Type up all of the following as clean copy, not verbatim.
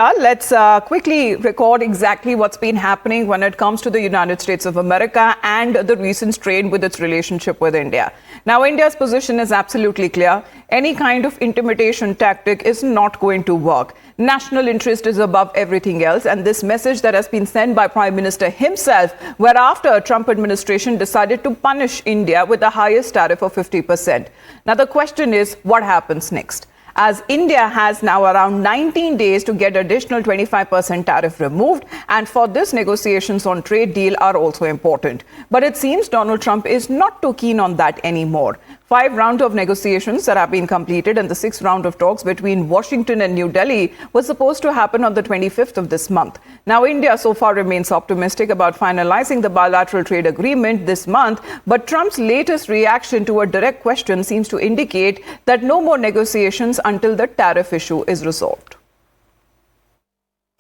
Let's quickly record exactly what's been happening when it comes to the United States of America and the recent strain with its relationship with India. Now, India's position is absolutely clear. Any kind of intimidation tactic is not going to work. National interest is above everything else. And this message that has been sent by Prime Minister himself, whereafter Trump administration decided to punish India with the highest tariff of 50%. Now, the question is, what happens next? As India has now around 19 days to get additional 25% tariff removed, and for this, negotiations on trade deal are also important. But it seems Donald Trump is not too keen on that anymore. 5 rounds of negotiations that have been completed, and the 6th round of talks between Washington and New Delhi was supposed to happen on the 25th of this month. Now, India so far remains optimistic about finalizing the bilateral trade agreement this month, but Trump's latest reaction to a direct question seems to indicate that no more negotiations until the tariff issue is resolved.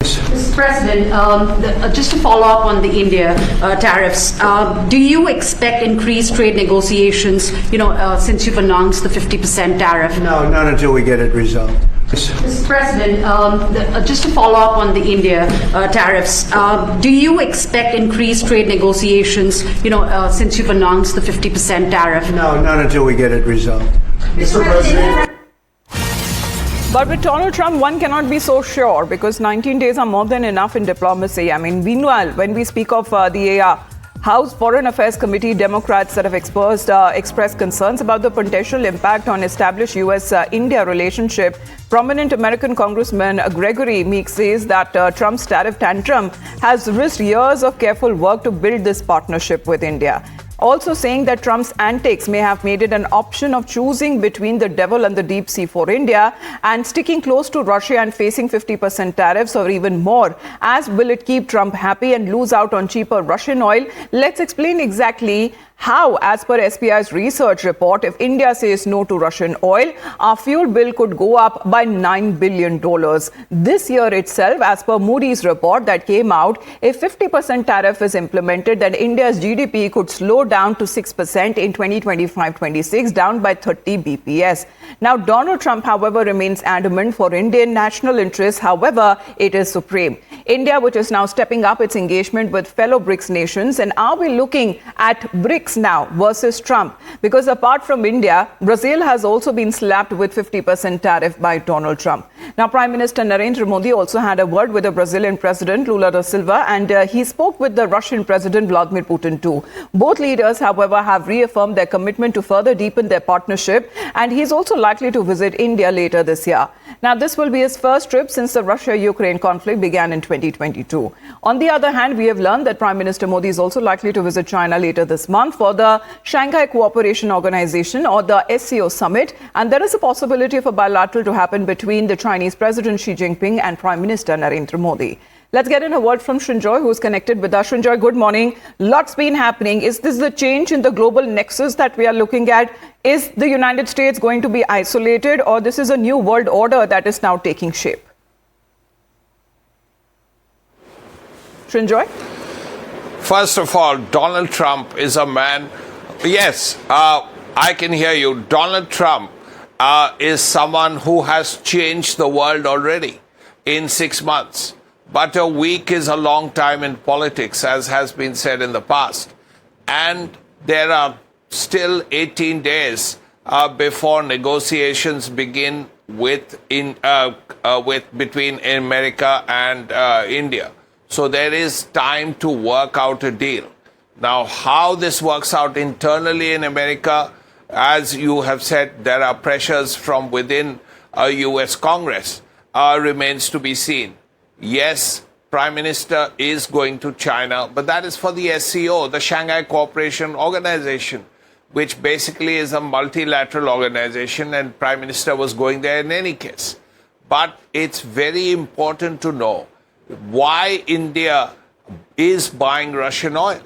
Mr. President, just to follow up on the India tariffs, do you expect increased trade negotiations, since you've announced the 50% tariff? No, not until we get it resolved. Mr. President, just to follow up on the India tariffs, do you expect increased trade negotiations, since you've announced the 50% tariff? No, not until we get it resolved. Mr. President. But with Donald Trump, one cannot be so sure because 19 days are more than enough in diplomacy. I mean, meanwhile, when we speak of the House Foreign Affairs Committee, Democrats that have expressed concerns about the potential impact on established U.S.-India relationship. Prominent American Congressman Gregory Meeks says that Trump's tariff tantrum has risked years of careful work to build this partnership with India. Also saying that Trump's antics may have made it an option of choosing between the devil and the deep sea for India and sticking close to Russia and facing 50% tariffs or even more. As will it keep Trump happy and lose out on cheaper Russian oil? Let's explain exactly how, as per SPI's research report, if India says no to Russian oil, our fuel bill could go up by $9 billion. This year itself, as per Moody's report that came out, if 50% tariff is implemented, then India's GDP could slow down to 6% in 2025-26, down by 30 BPS. Now, Donald Trump, however, remains adamant for Indian national interests. However, it is supreme. India, which is now stepping up its engagement with fellow BRICS nations, and are we looking at BRICS now versus Trump? Because apart from India, Brazil has also been slapped with 50% tariff by Donald Trump. Now, Prime Minister Narendra Modi also had a word with the Brazilian President Lula da Silva, and he spoke with the Russian President Vladimir Putin too. Both leaders, however, have reaffirmed their commitment to further deepen their partnership, and he's also likely to visit India later this year. Now, this will be his first trip since the Russia-Ukraine conflict began in 2022. On the other hand, we have learned that Prime Minister Modi is also likely to visit China later this month for the Shanghai Cooperation Organization, or the SCO summit, and there is a possibility of a bilateral to happen between the Chinese President Xi Jinping and Prime Minister Narendra Modi. Let's get in a word from Srinjoy, who is connected with us. Srinjoy, good morning. Lots been happening. Is this the change in the global nexus that we are looking at? Is the United States going to be isolated, or this is a new world order that is now taking shape? Srinjoy? First of all, Donald Trump is a man. Yes, I can hear you. Donald Trump is someone who has changed the world already in 6 months. But a week is a long time in politics, as has been said in the past. And there are still 18 days before negotiations begin between America and India. So there is time to work out a deal. Now, how this works out internally in America, as you have said, there are pressures from within U.S. Congress, remains to be seen. Yes, Prime Minister is going to China, but that is for the SCO, the Shanghai Cooperation Organization, which basically is a multilateral organization, and Prime Minister was going there in any case. But it's very important to know why India is buying Russian oil.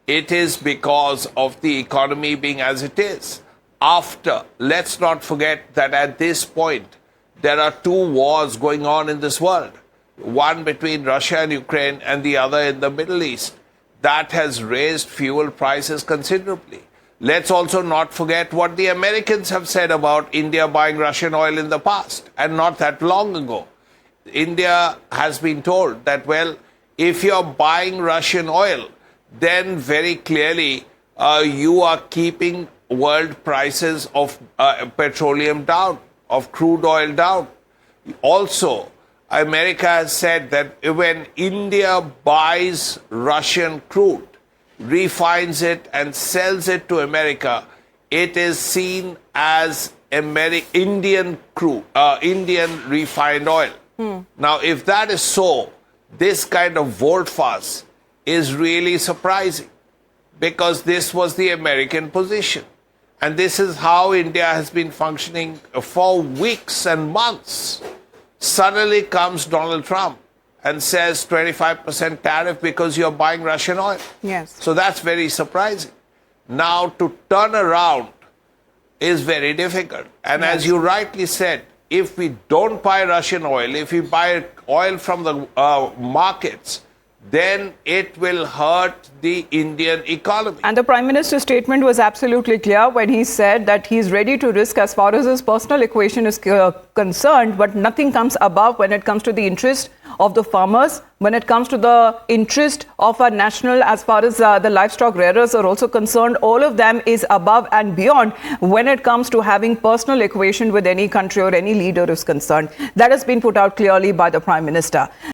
It is because of the economy being as it is. Let's not forget that at this point, there are 2 wars going on in this world. One between Russia and Ukraine and the other in the Middle East. That has raised fuel prices considerably. Let's also not forget what the Americans have said about India buying Russian oil in the past, and not that long ago. India has been told that, well, if you're buying Russian oil, then very clearly you are keeping world prices of petroleum down, of crude oil down. Also, America has said that when India buys Russian crude, refines it and sells it to America, it is seen as Indian crude, Indian refined oil. Now, if that is so, this kind of volte-face is really surprising, because this was the American position. And this is how India has been functioning for weeks and months. Suddenly comes Donald Trump and says 25% tariff because you're buying Russian oil. Yes. So that's very surprising. Now, to turn around is very difficult. And as you rightly said, if we don't buy Russian oil, if we buy oil from the markets, then it will hurt the Indian economy. And the Prime Minister's statement was absolutely clear when he said that he's ready to risk as far as his personal equation is concerned, but nothing comes above when it comes to the interest of the farmers, when it comes to the interest of our national, as far as the livestock rearers are also concerned. All of them is above and beyond when it comes to having personal equation with any country or any leader is concerned. That has been put out clearly by the Prime Minister.